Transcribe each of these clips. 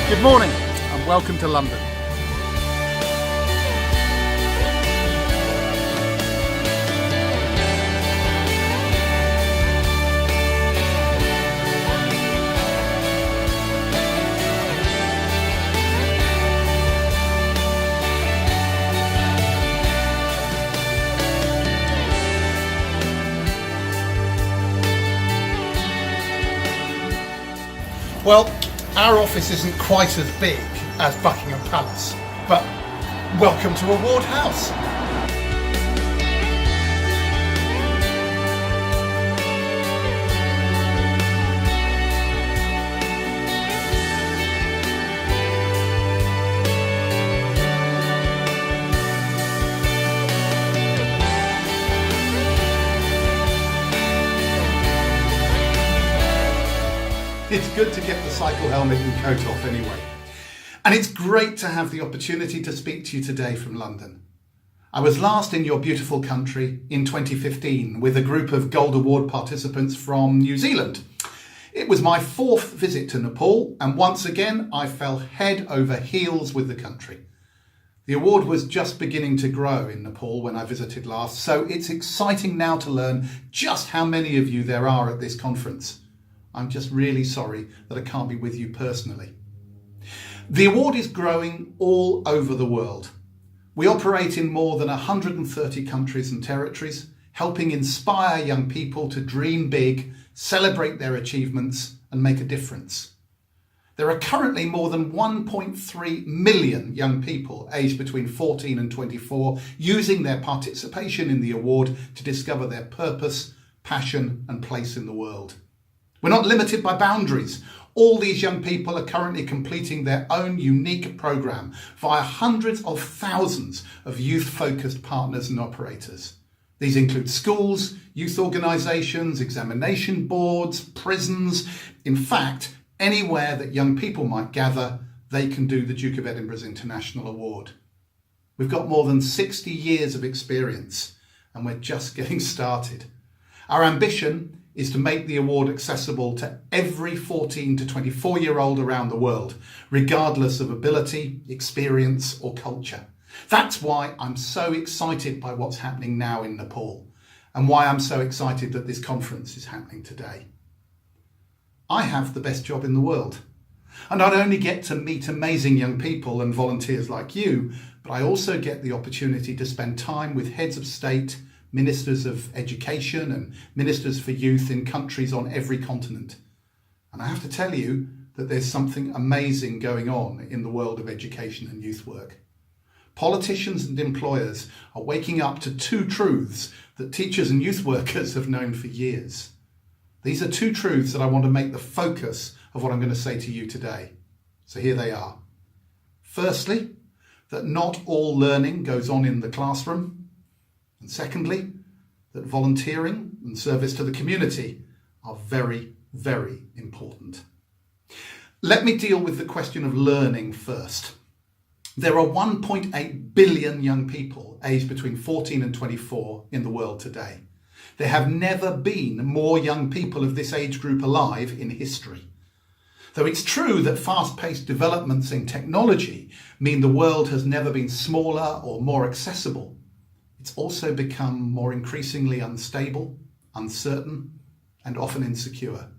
Good morning and welcome to London. Well, our office isn't quite as big as Buckingham Palace, but welcome to Award House. It's good to get the cycle helmet and coat off anyway. And it's great to have the opportunity to speak to you today from London. I was last in your beautiful country in 2015 with a group of Gold Award participants from New Zealand. It was my fourth visit to Nepal, and once again I fell head over heels with the country. The award was just beginning to grow in Nepal when I visited last, so it's exciting now to learn just how many of you there are at this conference. I'm just really sorry that I can't be with you personally. The award is growing all over the world. We operate in more than 130 countries and territories, helping inspire young people to dream big, celebrate their achievements, and make a difference. There are currently more than 1.3 million young people aged between 14 and 24 using their participation in the award to discover their purpose, passion, and place in the world. We're not limited by boundaries. All these young people are currently completing their own unique programme via hundreds of thousands of youth-focused partners and operators. These include schools, youth organisations, examination boards, prisons. In fact, anywhere that young people might gather, they can do the Duke of Edinburgh's International Award. We've got more than 60 years of experience and we're just getting started. Our ambition is to make the award accessible to every 14 to 24-year-old around the world, regardless of ability, experience or culture. That's why I'm so excited by what's happening now in Nepal and why I'm so excited that this conference is happening today. I have the best job in the world. I not only get to meet amazing young people and volunteers like you, but I also get the opportunity to spend time with heads of state, ministers of education and ministers for youth in countries on every continent. And I have to tell you that there's something amazing going on in the world of education and youth work. Politicians and employers are waking up to two truths that teachers and youth workers have known for years. These are two truths that I want to make the focus of what I'm going to say to you today. So here they are. Firstly, that not all learning goes on in the classroom. And secondly, that volunteering and service to the community are very, very important. Let me deal with the question of learning first. There are 1.8 billion young people aged between 14 and 24 in the world today. There have never been more young people of this age group alive in history. Though it's true that fast-paced developments in technology mean the world has never been smaller or more accessible, it's also become more increasingly unstable, uncertain, and often insecure.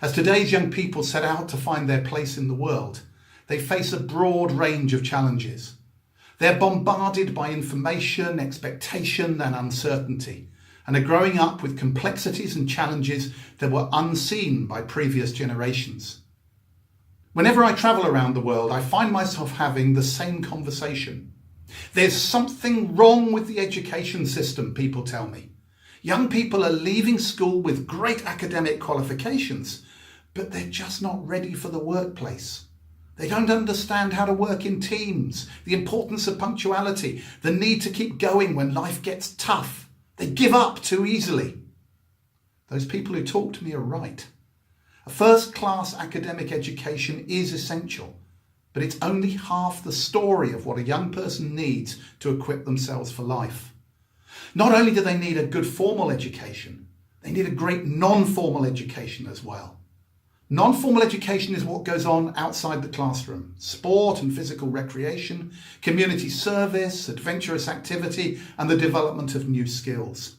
As today's young people set out to find their place in the world, they face a broad range of challenges. They're bombarded by information, expectation, and uncertainty, and are growing up with complexities and challenges that were unseen by previous generations. Whenever I travel around the world, I find myself having the same conversation. There's something wrong with the education system, people tell me. Young people are leaving school with great academic qualifications, but they're just not ready for the workplace. They don't understand how to work in teams, the importance of punctuality, the need to keep going when life gets tough. They give up too easily. Those people who talk to me are right. A first-class academic education is essential, but it's only half the story of what a young person needs to equip themselves for life. Not only do they need a good formal education, they need a great non-formal education as well. Non-formal education is what goes on outside the classroom. Sport and physical recreation, community service, adventurous activity, and the development of new skills.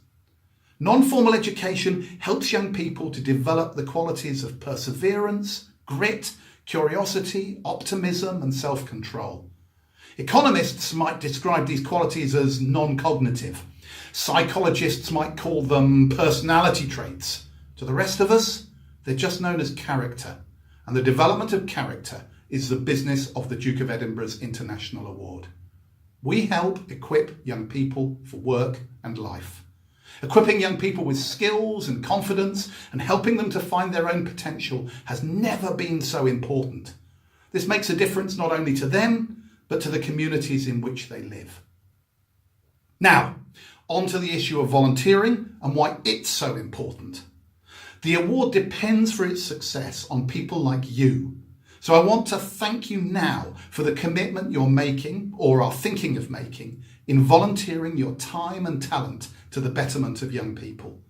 Non-formal education helps young people to develop the qualities of perseverance, grit, curiosity, optimism, and self-control. Economists might describe these qualities as non-cognitive. Psychologists might call them personality traits. To the rest of us, they're just known as character. And the development of character is the business of the Duke of Edinburgh's International Award. We help equip young people for work and life. Equipping young people with skills and confidence and helping them to find their own potential has never been so important. This makes a difference not only to them, but to the communities in which they live. Now, on to the issue of volunteering and why it's so important. The award depends for its success on people like you. So I want to thank you now for the commitment you're making or are thinking of making in volunteering your time and talent to the betterment of young people.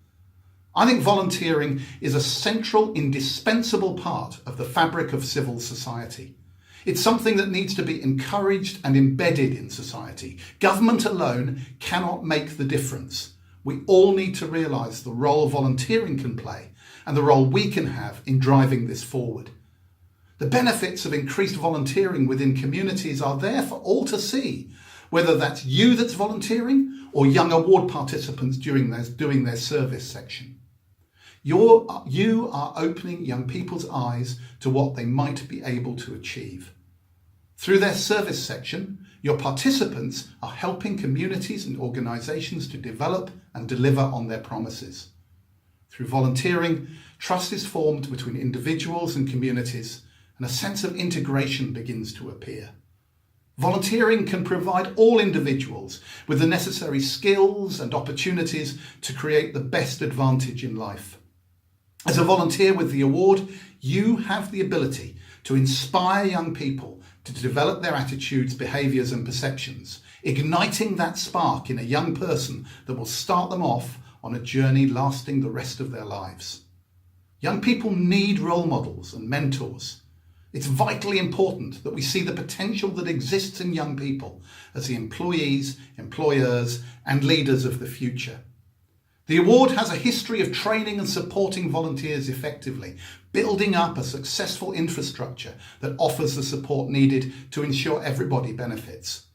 I think volunteering is a central, indispensable part of the fabric of civil society. It's something that needs to be encouraged and embedded in society. Government alone cannot make the difference. We all need to realise the role volunteering can play and the role we can have in driving this forward. The benefits of increased volunteering within communities are there for all to see, whether that's you that's volunteering or young award participants doing their service section. You are opening young people's eyes to what they might be able to achieve. Through their service section, your participants are helping communities and organisations to develop and deliver on their promises. Through volunteering, trust is formed between individuals and communities, and a sense of integration begins to appear. Volunteering can provide all individuals with the necessary skills and opportunities to create the best advantage in life. As a volunteer with the award, you have the ability to inspire young people to develop their attitudes, behaviours and perceptions, igniting that spark in a young person that will start them off on a journey lasting the rest of their lives. Young people need role models and mentors. It's vitally important that we see the potential that exists in young people as the employees, employers and leaders of the future. The award has a history of training and supporting volunteers effectively, building up a successful infrastructure that offers the support needed to ensure everybody benefits.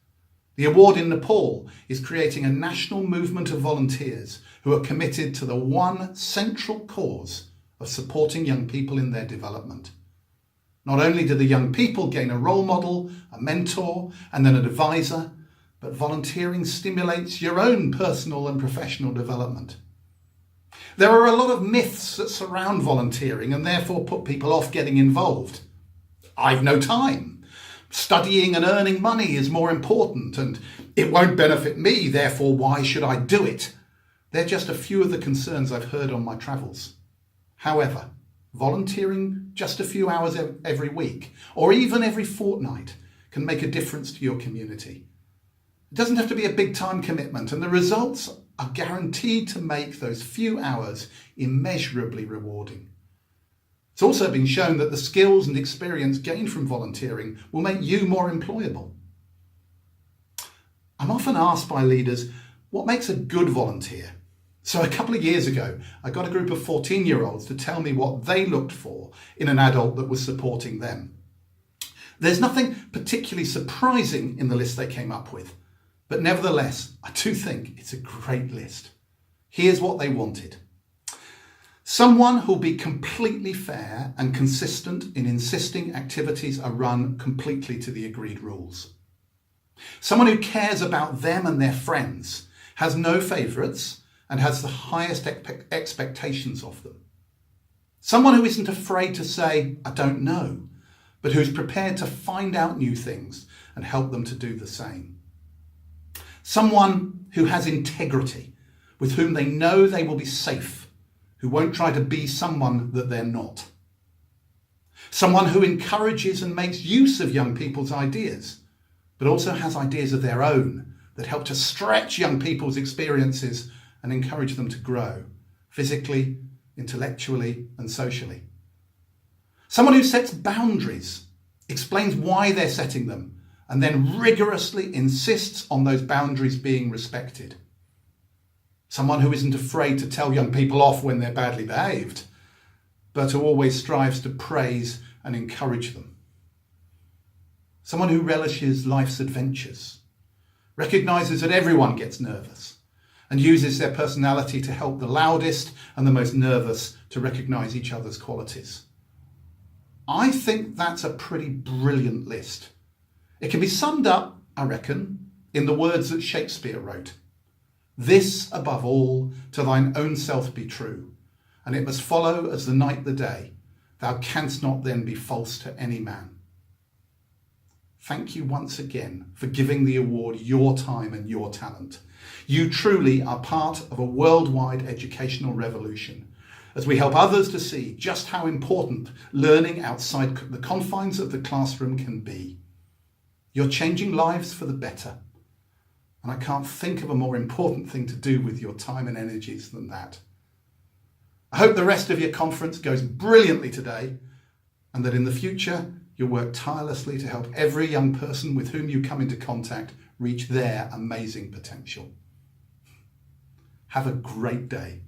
The award in Nepal is creating a national movement of volunteers who are committed to the one central cause of supporting young people in their development. Not only do the young people gain a role model, a mentor, and then an advisor, but volunteering stimulates your own personal and professional development. There are a lot of myths that surround volunteering and therefore put people off getting involved. I've no time. Studying and earning money is more important and it won't benefit me, therefore why should I do it? They're just a few of the concerns I've heard on my travels. However, volunteering just a few hours every week or even every fortnight can make a difference to your community. It doesn't have to be a big time commitment and the results are guaranteed to make those few hours immeasurably rewarding. It's also been shown that the skills and experience gained from volunteering will make you more employable. I'm often asked by leaders, what makes a good volunteer? So a couple of years ago, I got a group of 14-year-olds to tell me what they looked for in an adult that was supporting them. There's nothing particularly surprising in the list they came up with, but nevertheless, I do think it's a great list. Here's what they wanted. Someone who'll be completely fair and consistent in insisting activities are run completely to the agreed rules. Someone who cares about them and their friends, has no favourites, and has the highest expectations of them. Someone who isn't afraid to say, I don't know, but who's prepared to find out new things and help them to do the same. Someone who has integrity, with whom they know they will be safe, who won't try to be someone that they're not. Someone who encourages and makes use of young people's ideas, but also has ideas of their own that help to stretch young people's experiences and encourage them to grow physically, intellectually and socially. Someone who sets boundaries, explains why they're setting them, and then rigorously insists on those boundaries being respected. Someone who isn't afraid to tell young people off when they're badly behaved, but who always strives to praise and encourage them. Someone who relishes life's adventures, recognises that everyone gets nervous, and uses their personality to help the loudest and the most nervous to recognise each other's qualities. I think that's a pretty brilliant list. It can be summed up, I reckon, in the words that Shakespeare wrote. This, above all, to thine own self be true, and it must follow as the night the day. Thou canst not then be false to any man. Thank you once again for giving the award your time and your talent. You truly are part of a worldwide educational revolution as we help others to see just how important learning outside the confines of the classroom can be. You're changing lives for the better, and I can't think of a more important thing to do with your time and energies than that. I hope the rest of your conference goes brilliantly today, and that in the future you'll work tirelessly to help every young person with whom you come into contact reach their amazing potential. Have a great day.